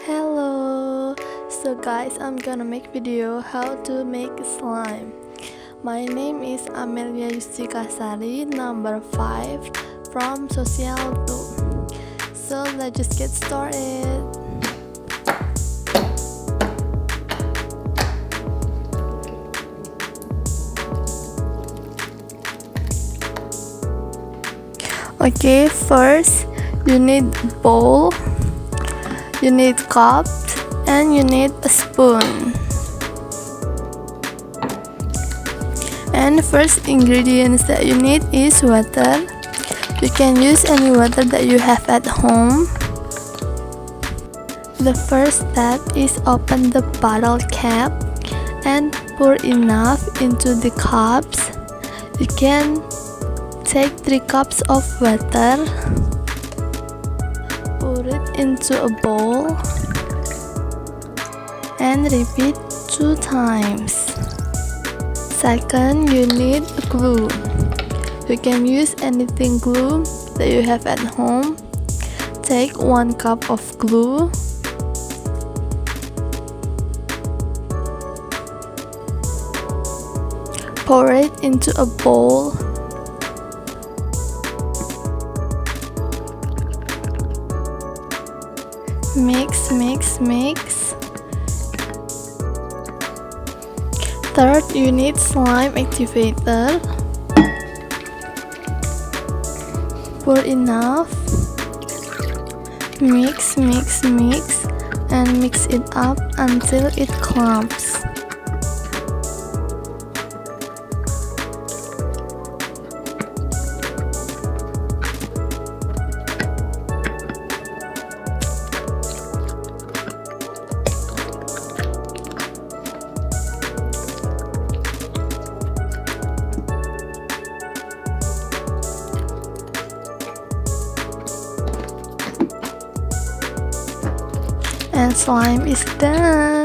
Hello, so guys, I'm gonna make video how to make slime. My name is Amelia Yustika Sari, number 5 from Social 2. So let's just get started. Okay, first you need bowl, you need cup, and you need a spoon. And the first ingredients that you need is water. You can use any water that you have at home. The first step is open the bottle cap and pour enough into the cups. You can take 3 cups of water, pour it into a bowl, and repeat 2 times. Second, you need glue. You can use anything glue that you have at home. Take 1 cup of glue, pour it into a bowl, mix. Third, you need slime activator. Pour enough, mix and mix it up until it clumps. And slime is done.